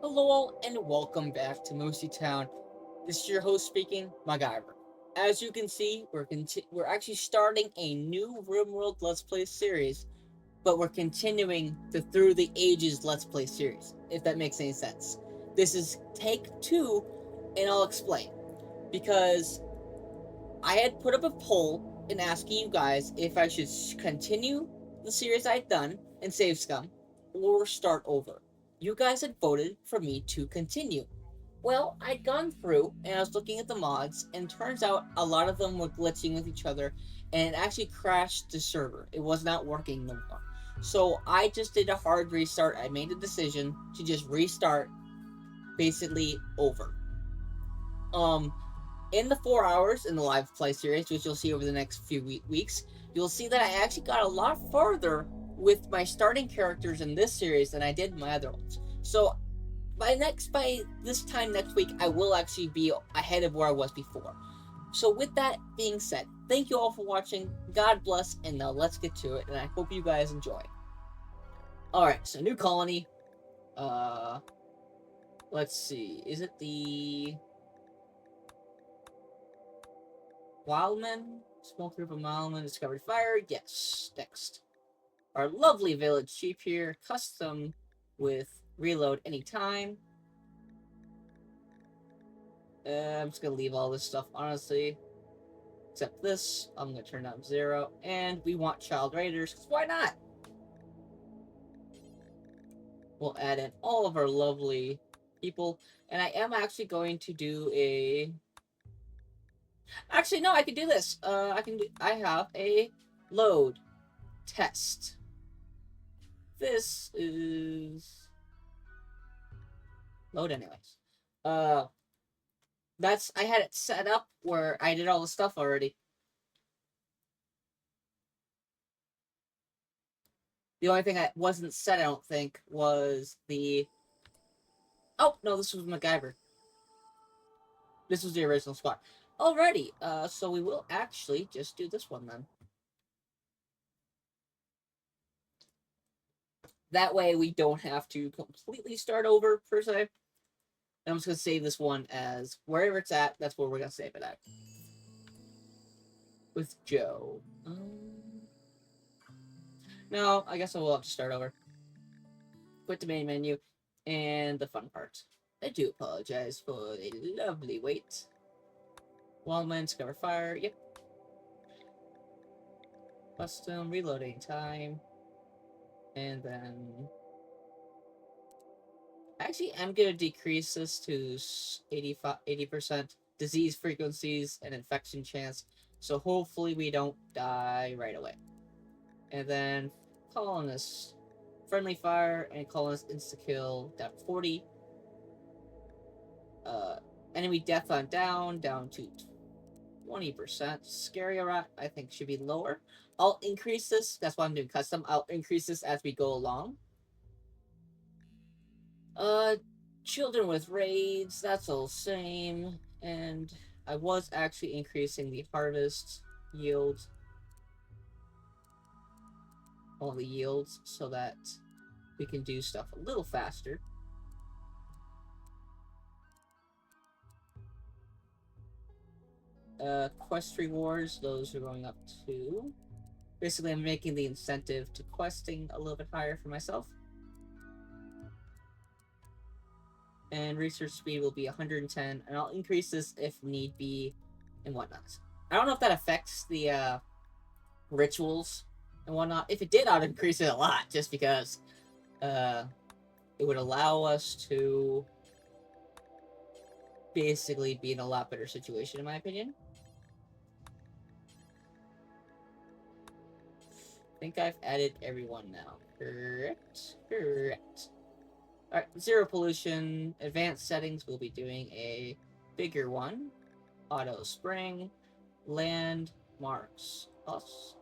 Hello all, and welcome back to Moosey Town. This is your host speaking, macgyver. As you can see, we're actually starting a new RimWorld Let's Play series, but we're continuing the Through the Ages Let's Play series, if that makes any sense. This is take 2, and I'll explain. Because I had put up a poll and asking you guys if I should continue the series I'd done and save scum, or start over. You guys had voted for me to continue. Well, I'd gone through and I was looking at the mods, and turns out a lot of them were glitching with each other, and it actually crashed the server. It was not working no more. So I just did a hard restart. I made a decision to just restart basically over. Um, in the 4 hours in the live play series, which you'll see over the next few weeks, you'll see that I actually got a lot farther with my starting characters in this series than I did in my other ones. So by this time next week, I will actually be ahead of where I was before. So with that being said, thank you all for watching. God bless, and now let's get to it. And I hope you guys enjoy. All right, so new colony. Let's see. Is it the Wildmen? Small group of Wildmen discovered fire. Yes. Next, our lovely village sheep here, custom with reload anytime. I'm just gonna leave all this stuff, honestly. Except this, I'm gonna turn down 0. And we want child raiders, because why not? We'll add in all of our lovely people. And I am actually going to do a... Actually, no, I can do this. I have a load test. This is... Load anyways. I had it set up where I did all the stuff already. The only thing that wasn't set, I don't think, was the... Oh, no, this was macgyver. This was the original spot. Alrighty, so we will actually just do this one then. That way we don't have to completely start over, per se. And I'm just going to save this one as wherever it's at, that's where we're going to save it at. With Joe. No, I guess I will have to start over. Quit the main menu. And the fun part. I do apologize for the lovely wait. Wildman, discover fire. Yep. Custom, reloading time. And then... Actually, I'm going to decrease this to 80% disease frequencies and infection chance. So hopefully we don't die right away. And then colonists. Friendly fire and colonist insta-kill down 40. Enemy death on down to 20%. Scary rat, I think, should be lower. I'll increase this. That's why I'm doing custom. I'll increase this as we go along. Children with raids, that's all the same. And I was actually increasing the harvest yield. All the yields so that we can do stuff a little faster. Quest rewards, those are going up to... Basically, I'm making the incentive to questing a little bit higher for myself. And research speed will be 110, and I'll increase this if need be and whatnot. I don't know if that affects the rituals and whatnot. If it did, I'd increase it a lot, just because it would allow us to basically be in a lot better situation, in my opinion. I think I've added everyone now. Correct? Correct. Alright, zero pollution. Advanced settings, we'll be doing a bigger one. Auto spring. Landmarks. Lots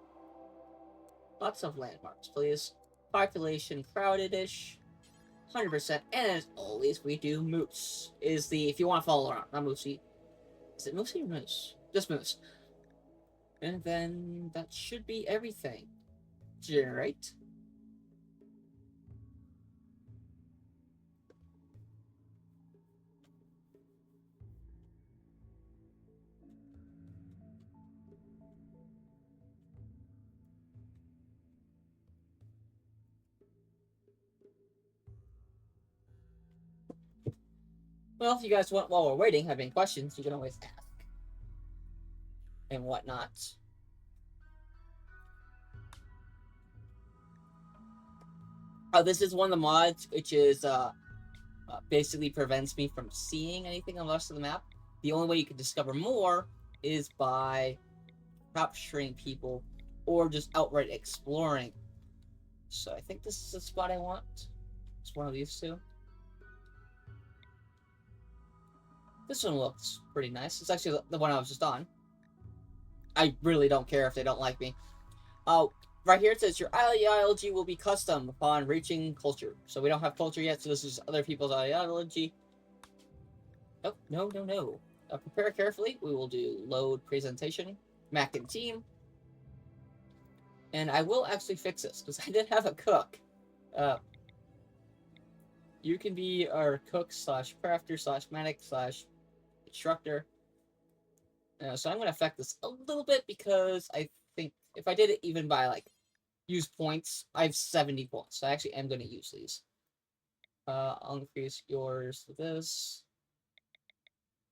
of landmarks, please. Population crowded-ish. 100%. And as always, we do moose. Is the... If you want to follow around. Not Moosey. Is it Moosey or Moose? Just Moose. And then that should be everything. Generate. Well, if you guys want, while we're waiting, have any questions, you can always ask. And whatnot. This is one of the mods, which is, basically prevents me from seeing anything on the rest of the map. The only way you can discover more is by capturing people or just outright exploring. So I think this is the spot I want. It's one of these two. This one looks pretty nice. It's actually the one I was just on. I really don't care if they don't like me. Right here it says your ideology will be custom upon reaching culture. So we don't have culture yet, so this is other people's ideology. Oh, no. Prepare carefully. We will do load presentation, Mac and team. And I will actually fix this, because I did have a cook. You can be our cook / crafter / medic / instructor. So I'm going to affect this a little bit, because I think if I did it even by, like, use points, I have 70 points. So I actually am going to use these. I'll increase yours to this.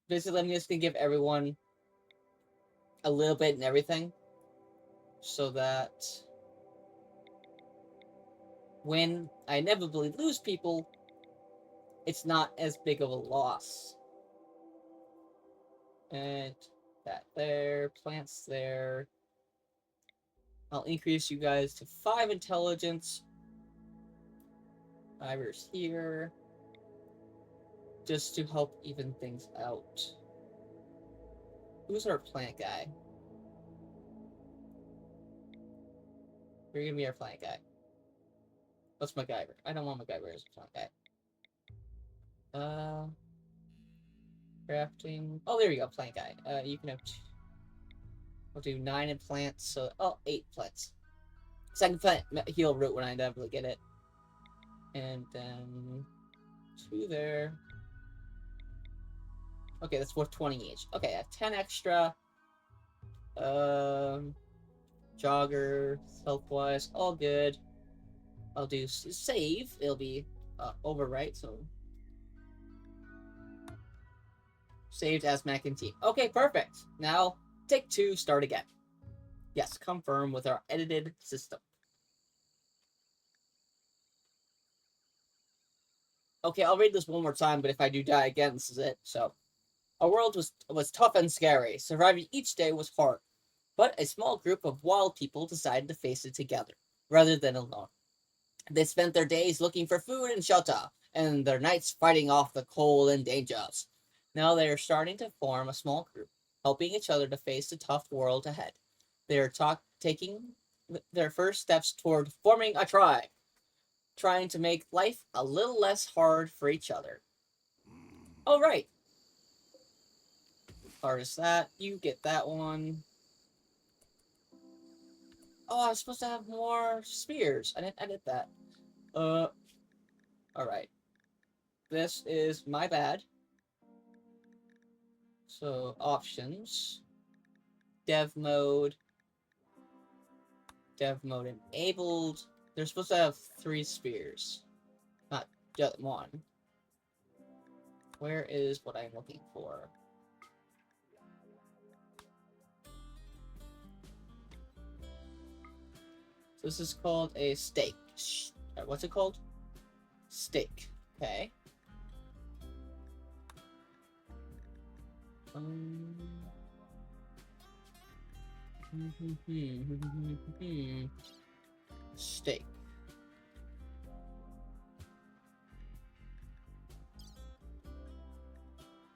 Basically, I'm just going to give everyone a little bit and everything, so that when I inevitably lose people, it's not as big of a loss. And that there, plants there. I'll increase you guys to 5 intelligence. Ivers here. Just to help even things out. Who's our plant guy? You're gonna be our plant guy. What's MacGyver? I don't want MacGyver as a plant guy. Crafting. Oh, there we go, plant guy. You can have. I'll do 9 in plants, so 8 plants. So I can plant heal root when I inevitably get it. And then 2 there. Okay, that's worth 20 each. Okay, I have 10 extra. Jogger, health-wise, all good. I'll do save. It'll be overwrite, so saved as Mac and team. Okay, perfect. Now take 2, start again. Yes, confirm with our edited system. Okay, I'll read this one more time, but if I do die again, this is it. So, our world was tough and scary. Surviving each day was hard. But a small group of wild people decided to face it together, rather than alone. They spent their days looking for food and shelter, and their nights fighting off the cold and dangers. Now they are starting to form a small group, helping each other to face the tough world ahead. They are taking their first steps toward forming a tribe, trying to make life a little less hard for each other. All right. Harvest that. You get that one. Oh, I was supposed to have more spears. I didn't edit that. Alright. This is my bad. So, options. Dev mode. Dev mode enabled. They're supposed to have 3 spears. Not just 1. Where is what I'm looking for? So this is called a stake. What's it called? Stake. Okay. Stake.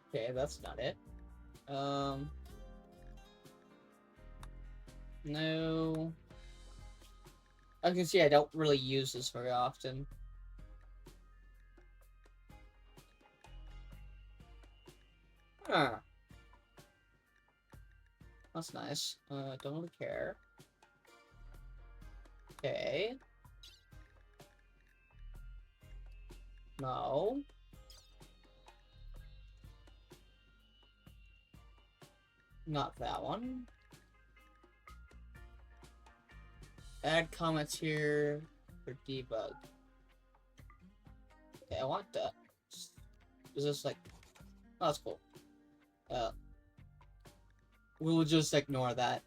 Okay, that's not it. No. As you can see, I don't really use this very often. Huh. That's nice. Don't really care. Okay. No. Not that one. Add comments here for debug. Okay, I want that. Is this like Oh, that's cool. We'll just ignore that.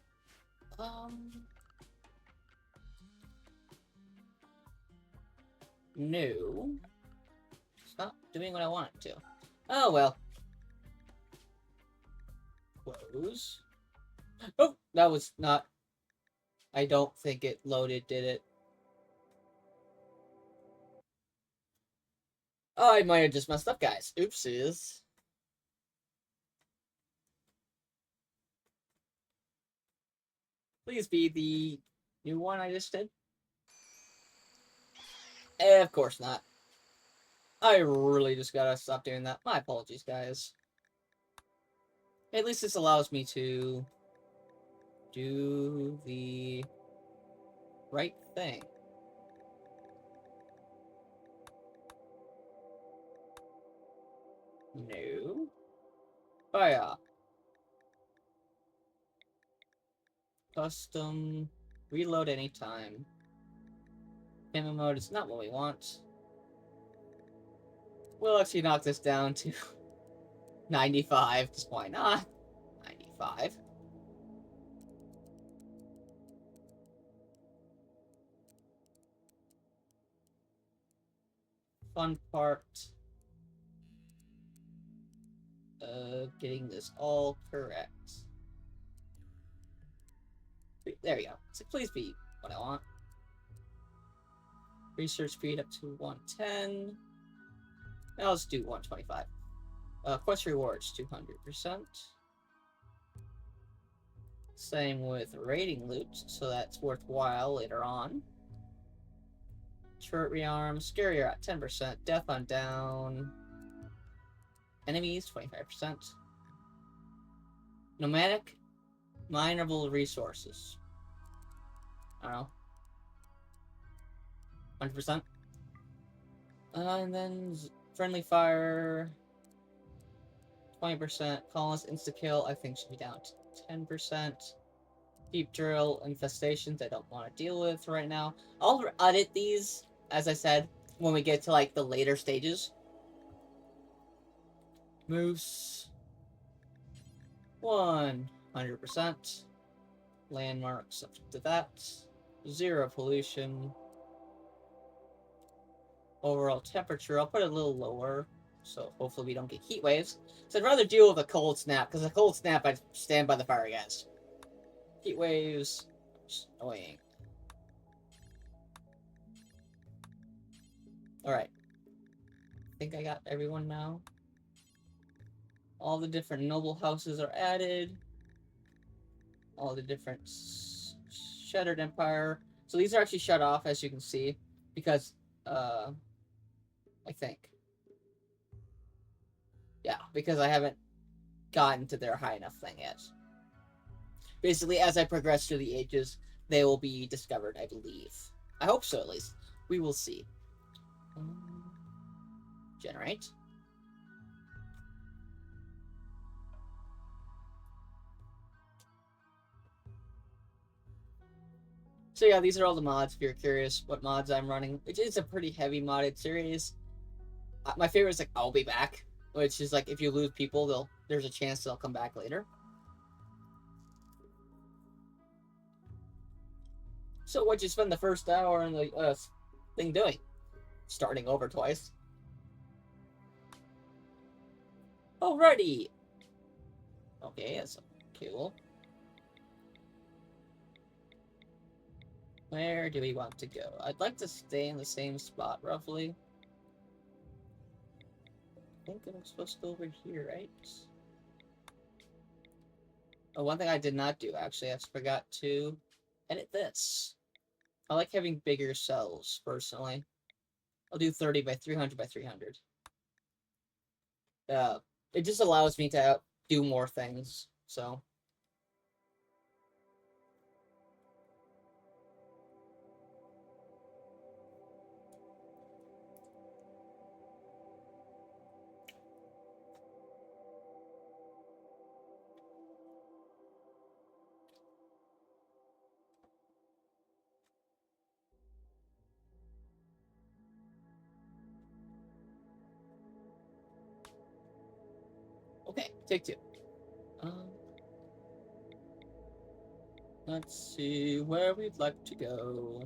No. It's not doing what I want it to. Oh, well. Close. Oh, that was not... I don't think it loaded, did it? Oh, I might have just messed up, guys. Oopsies. Please be the new one I just did. Of course not. I really just gotta stop doing that. My apologies, guys. At least this allows me to do the right thing. No. Fire. Custom. Reload anytime. Payment mode is not what we want. We'll actually knock this down to 95, because why not? 95. Fun part. Getting this all correct. There we go. So please be what I want. Research speed up to 110. Now let's do 125. Quest rewards 200%. Same with raiding loot, so that's worthwhile later on. Turret rearm, scarier at 10%, death on down. Enemies 25%. Nomadic mineable resources. I don't know. 100%. And then friendly fire 20%. Colonist insta-kill I think should be down to 10%. Deep drill infestations I don't want to deal with right now. I'll edit these, as I said, when we get to like the later stages. Moose 100%. Landmarks up to that. 0 pollution. Overall temperature, I'll put it a little lower, so hopefully we don't get heat waves. So I'd rather deal with a cold snap, because a cold snap, I'd stand by the fire, guys. Heat waves, just annoying. Alright. I think I got everyone now. All the different noble houses are added. All the different Shattered Empire. So these are actually shut off, as you can see, because, I think. Yeah, because I haven't gotten to their high enough thing yet. Basically, as I progress through the ages, they will be discovered, I believe. I hope so, at least. We will see. Generate. So yeah, these are all the mods, if you're curious what mods I'm running. Which is a pretty heavy modded series. My favorite is like I'll Be Back, which is like if you lose people, there's a chance they'll come back later. So what'd you spend the first hour in the thing doing? Starting over twice. Alrighty. Okay, that's cool. Where do we want to go? I'd like to stay in the same spot, roughly. I think I'm supposed to go over here, right? Oh, one thing I did not do, actually, I forgot to edit this. I like having bigger cells, personally. I'll do 30 by 300 by 300. It just allows me to do more things, so... Okay, take two. Um, let's see where we'd like to go.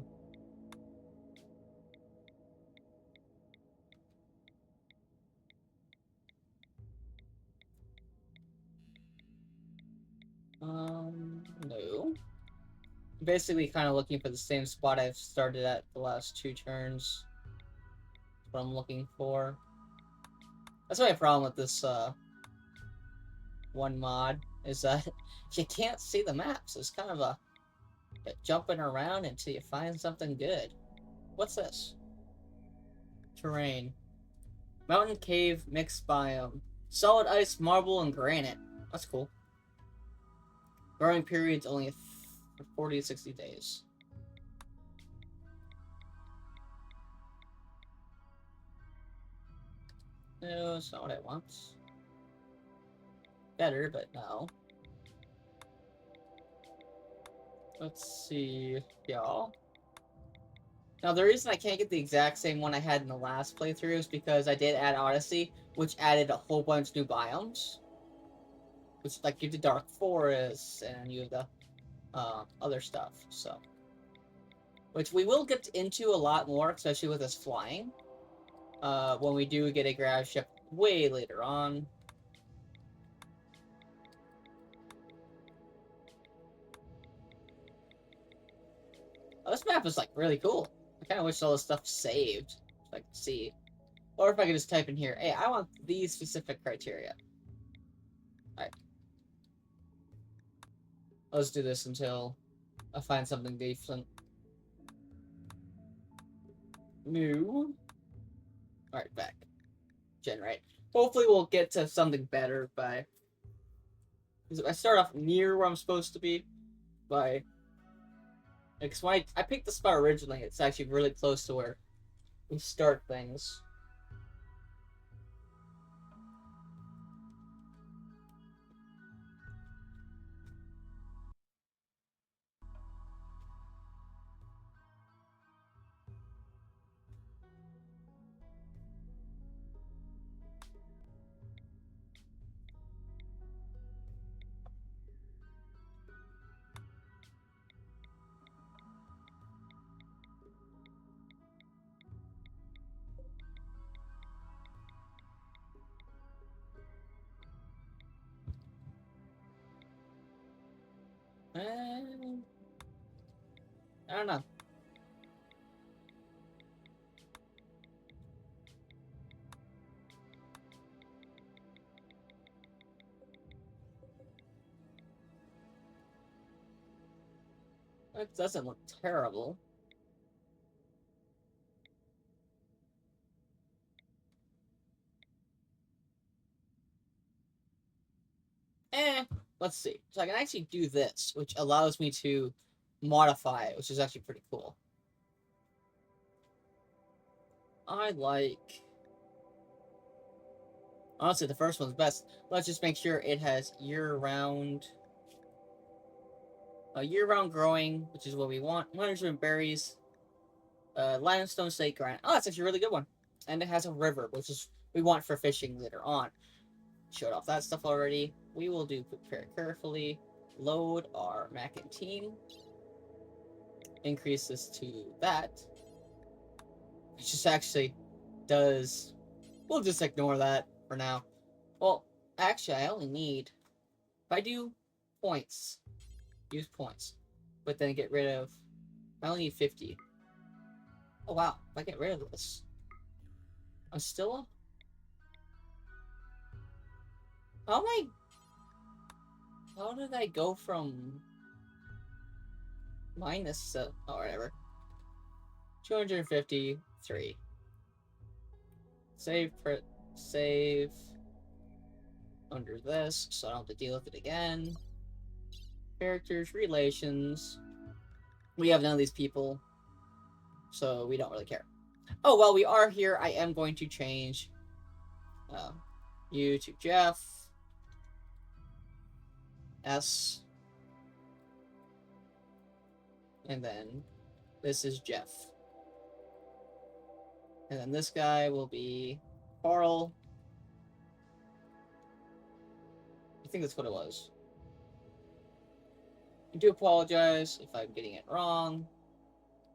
No. Basically, kind of looking for the same spot I've started at the last 2 turns. That's what I'm looking for. That's my problem with this, one mod, is that you can't see the maps. It's kind of a jumping around until you find something good. What's this? Terrain. Mountain cave mixed biome. Solid ice, marble, and granite. That's cool. Growing period's only 40 to 60 days. No, it's not what I want. Better, but no. Let's see, y'all. Now, the reason I can't get the exact same one I had in the last playthrough is because I did add Odyssey, which added a whole bunch of new biomes. Which, like, you have the Dark Forest, and you have the other stuff, so. Which we will get into a lot more, especially with us flying. When we do get a grav ship way later on. Oh, this map is, like, really cool. I kind of wish all this stuff saved, so I could see. Or if I could just type in here, hey, I want these specific criteria. Alright. Let's do this until I find something decent. New. Alright, back. Generate. Hopefully we'll get to something better by... If I start off near where I'm supposed to be, by... Because when I picked the spot originally, it's actually really close to where we start things. I don't know. That doesn't look terrible. Let's see. So I can actually do this, which allows me to modify it, which is actually pretty cool. I like... Honestly, the first one's best. Let's just make sure it has year-round... year-round growing, which is what we want. Management berries. Limestone slate granite. Oh, that's actually a really good one. And it has a river, which is we want for fishing later on. Showed off that stuff already. We will do prepare carefully. Load our mac and team. Increase this to that. It just actually does... We'll just ignore that for now. Well, actually, I only need... If I do points, use points, but then get rid of... I only need 50. Oh, wow. If I get rid of this, I'm still up. How am I... How did I go from... minus... oh, whatever. 253. Save under this, so I don't have to deal with it again. Characters, relations. We have none of these people, so we don't really care. Oh, while we are here, I am going to change you to Jeff. S. And then this is Jeff. And then this guy will be Carl. think that's what it was. I do apologize if I'm getting it wrong.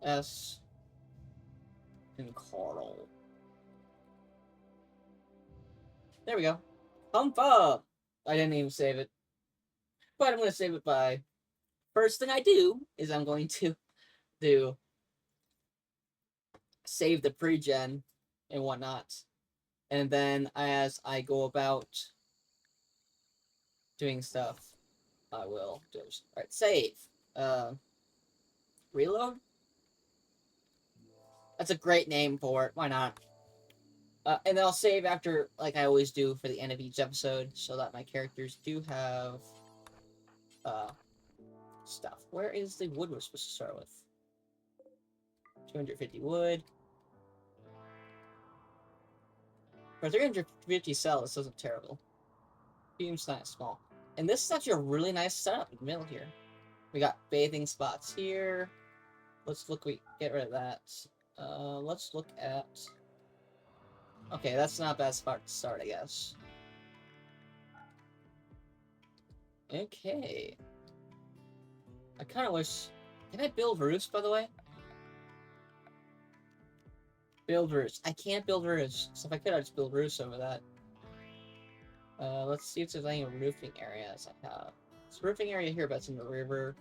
S and Carl. There we go. Hump up! I didn't even save it. But I'm going to save it by... First thing I do is I'm going to do... Save the pre-gen and whatnot. And then as I go about doing stuff, I will do it. Alright, save. Reload? That's a great name for it. Why not? And then I'll save after, like I always do, for the end of each episode, so that my characters do have stuff. Where is the wood we're supposed to start with? 250 wood. For 350 cells, this isn't terrible. Seems nice, small. And this is actually a really nice setup in the middle here. We got bathing spots here. Let's look, we get rid of that. Let's look at... Okay, that's not a bad spot to start, I guess. Okay. I kind of wish... Can I build roofs, by the way? Build roofs. I can't build roofs. So if I could, I'd just build roofs over that. Let's see if there's any roofing areas I have. There's a roofing area here, but it's in the river.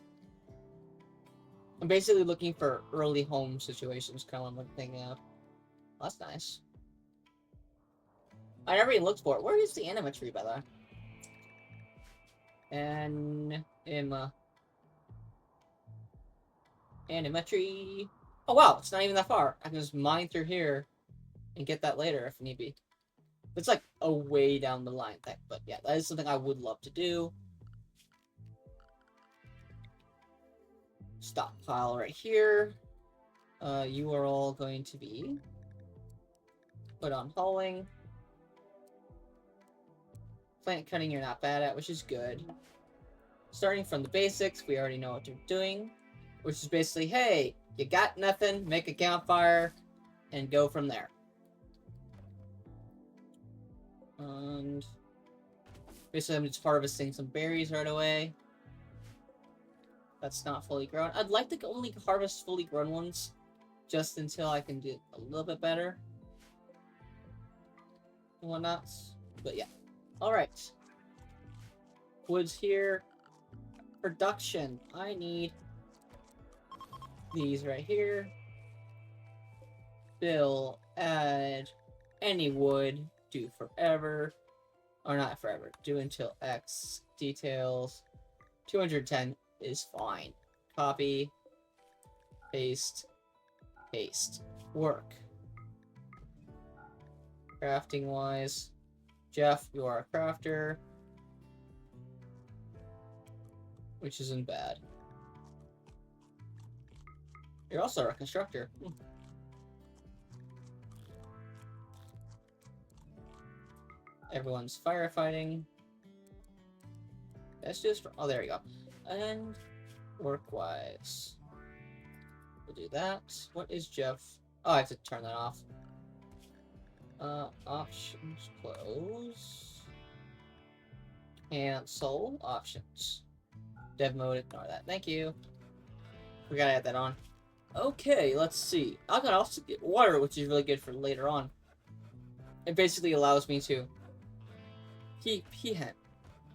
I'm basically looking for early home situations, kind of what I'm thinking of. Well, that's nice. I never even looked for it. Where is the anima tree, by the way? Anima tree. Oh wow, it's not even that far. I can just mine through here and get that later if need be. It's like a way down the line thing, but yeah, that is something I would love to do. Stockpile right here. You are all going to be put on hauling. Plant cutting you're not bad at, which is good. Starting from the basics, we already know what you're doing. Which is basically, hey, you got nothing, make a campfire, and go from there. And basically I'm just harvesting some berries right away. That's not fully grown. I'd like to only harvest fully grown ones, just until I can do a little bit better. And whatnot. But yeah. Alright. Woods here. Production. I need these right here. Bill, add any wood. Do forever. Or not forever. Do until X. Details. 210 is fine. Copy. Paste. Paste. Work. Crafting wise. Jeff, you are a crafter. Which isn't bad. You're also a constructor. Everyone's firefighting. That's just... Oh, there you go. And work-wise. We'll do that. What is Jeff? Oh, I have to turn that off. Options. Close. Cancel. Options. Dev mode, ignore that. Thank you. We gotta add that on. Okay, let's see. I can also get water, which is really good for later on. It basically allows me to keep peahen.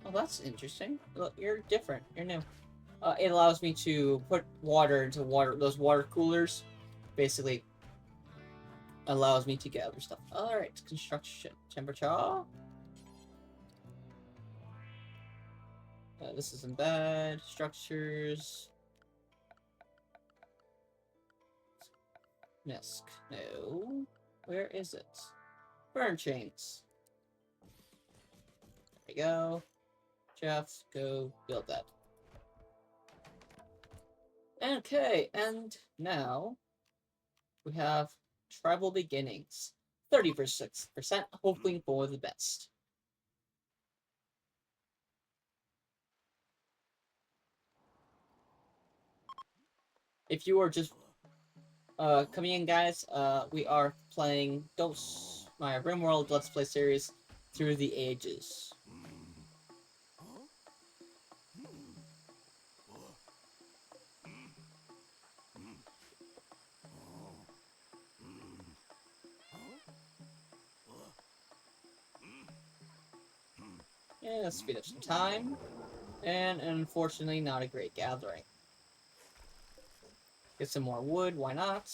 Oh, that's interesting. Look, you're different. You're new. It allows me to put water into those water coolers. Basically, allows me to get other stuff. Alright, construction temperature. This isn't bad. Structures. Nisk. No. Where is it? Burn chains. There we go. Jeff, go build that. Okay, and now we have tribal beginnings. 36%, hoping for the best. If you are just coming in, guys, we are playing my RimWorld Let's Play series Through the Ages. Yeah, let's speed up some time. And unfortunately, not a great gathering. Get some more wood, why not?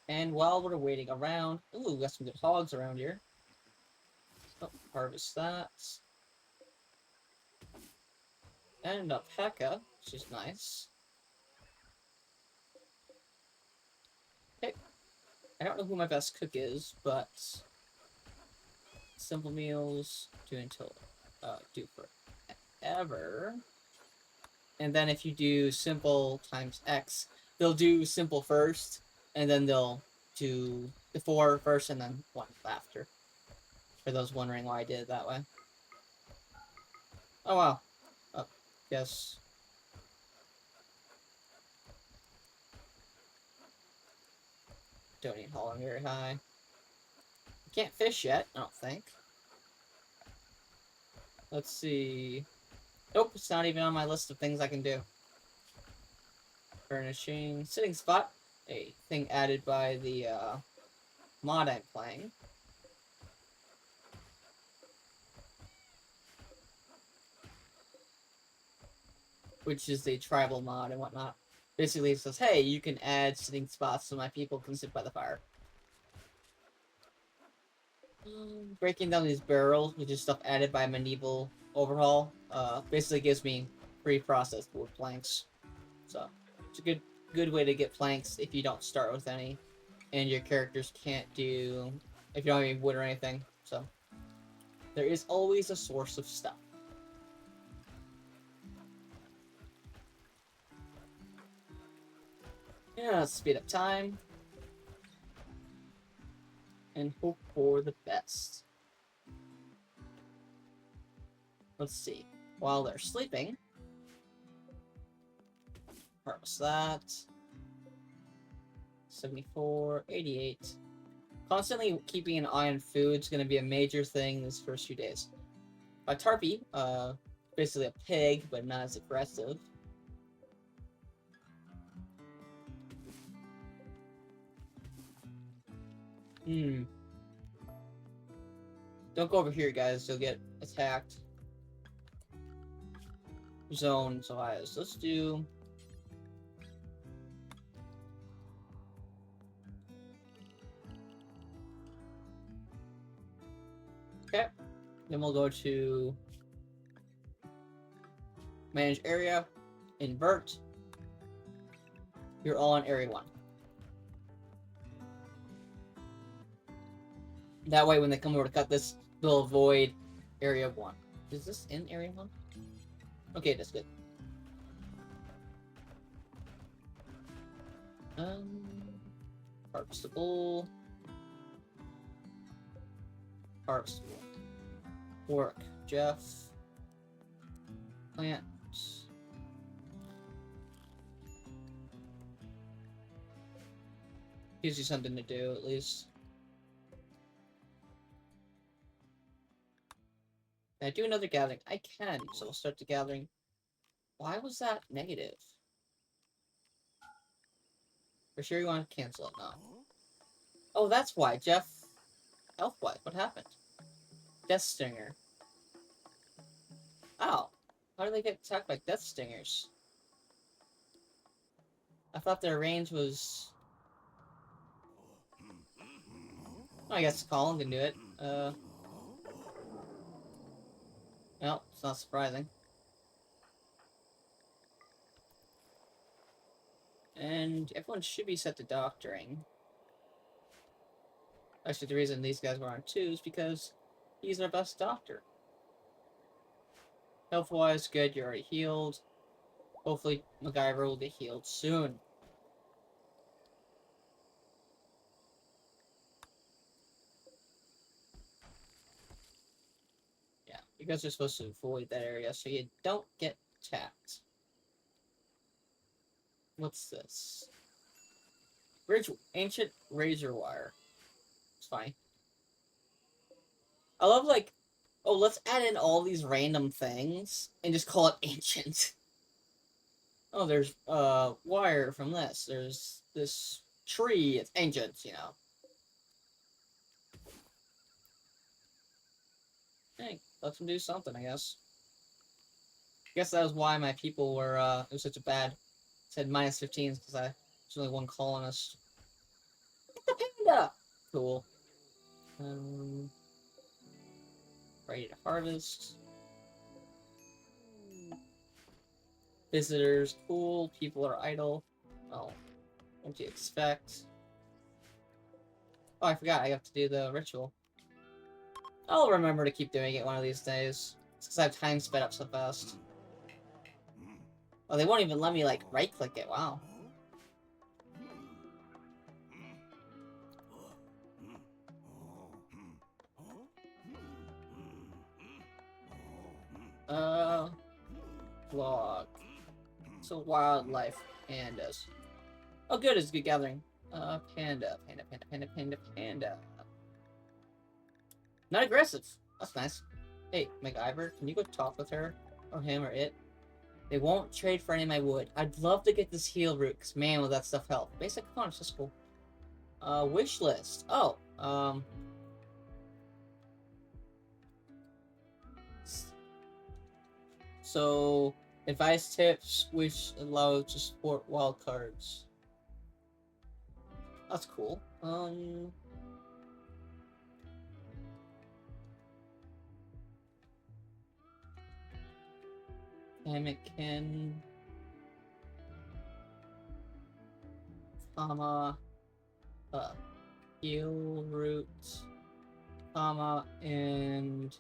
And while we're waiting around... Ooh, we got some good hogs around here. Oh, harvest that. And a P.E.K.K.A, which is nice. Okay. I don't know who my best cook is, but... Simple meals, do forever. And then if you do simple times X, they'll do simple first, and then they'll do the 4 first, and then 1 after. For those wondering why I did it that way. Oh, wow. Oh, yes. Don't need hauling very high. Can't fish yet, I don't think. Let's see. Nope, it's not even on my list of things I can do. Furnishing. Sitting spot. A thing added by the mod I'm playing. Which is the tribal mod and whatnot. Basically it says, hey, you can add sitting spots so my people can sit by the fire. Breaking down these barrels, which is stuff added by medieval overhaul, basically gives me pre-processed wood planks. So it's a good way to get planks if you don't start with any, and your characters can't do if you don't have any wood or anything. So there is always a source of stuff. Yeah, let's speed up time and hope for the best. Let's see. While they're sleeping, harvest that. 74, 88. Constantly keeping an eye on food is going to be a major thing this first few days. A tarpy, basically a pig, but not as aggressive. Don't go over here, guys. You'll get attacked. Zone, so let's do... Okay. Then we'll go to... Manage area. Invert. You're all in area 1. That way, when they come over to cut this, they'll avoid area 1. Is this in area 1? Okay, that's good. Harvestable. Harvestable. Work. Jeff. Plant. Gives you something to do, at least. Can I do another gathering? I can, so we'll start the gathering. Why was that negative? For sure you want to cancel it now. Oh, that's why, Jeff. Health-wise, what happened? Death Stinger. Ow. How do they get attacked by Death Stingers? I thought their range was... I guess Colin can do it. Well, it's not surprising. And everyone should be set to doctoring. Actually, the reason these guys were on 2 is because he's our best doctor. Health-wise, good, you're already healed. Hopefully, MacGyver will get healed soon. Yeah, you guys are supposed to avoid that area so you don't get attacked. What's this? Ancient razor wire. It's fine. I love, like, oh, let's add in all these random things and just call it ancient. Oh, there's, wire from this. There's this tree. It's ancient, you know. Hey, let them do something, I guess. I guess that was why my people were, it was such a bad, it said -15s, because there's only one colonist. Get the panda! Cool. Ready to harvest. Visitors, cool. People are idle. Oh, what do you expect? Oh, I forgot. I have to do the ritual. I'll remember to keep doing it one of these days. It's because I have time sped up so fast. Oh, they won't even let me, like, right-click it. Wow. Vlog. So wildlife pandas. Oh, good. It's a good gathering. Panda. Not aggressive. That's nice. Hey, MacGyver, can you go talk with her? Or him, or it? They won't trade for any of my wood. I'd love to get this heal root, because man, will that stuff help. Basic components, that's cool. Wish list. Oh, so, advice tips, which allow to support wild cards. That's cool. Anakin, comma, heal root, comma, and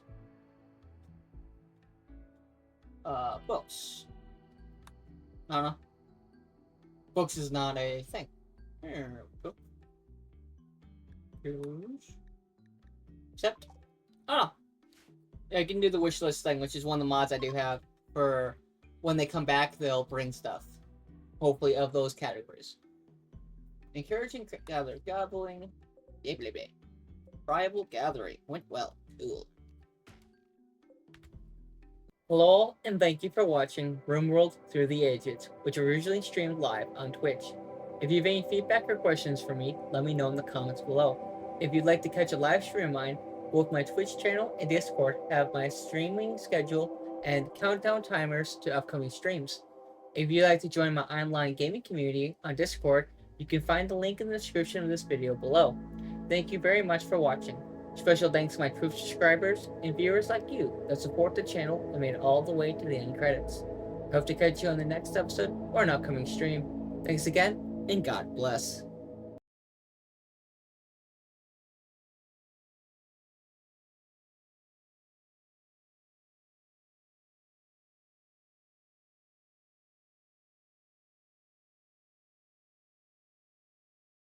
books. I don't know. Books is not a thing. Here, book. Except, I don't know. Yeah, I can do the wish list thing, which is one of the mods I do have for when they come back, they'll bring stuff. Hopefully of those categories. Encouraging gathering. Blah, blah, blah. Rival gathering. Went well. Cool. Hello, and thank you for watching RimWorld Through the Ages, which originally streamed live on Twitch. If you have any feedback or questions for me, let me know in the comments below. If you'd like to catch a live stream of mine, both my Twitch channel and Discord have my streaming schedule and countdown timers to upcoming streams. If you'd like to join my online gaming community on Discord, you can find the link in the description of this video below. Thank you very much for watching. Special thanks to my Twitch subscribers and viewers like you that support the channel and made it all the way to the end credits. Hope to catch you on the next episode or an upcoming stream. Thanks again, and God bless.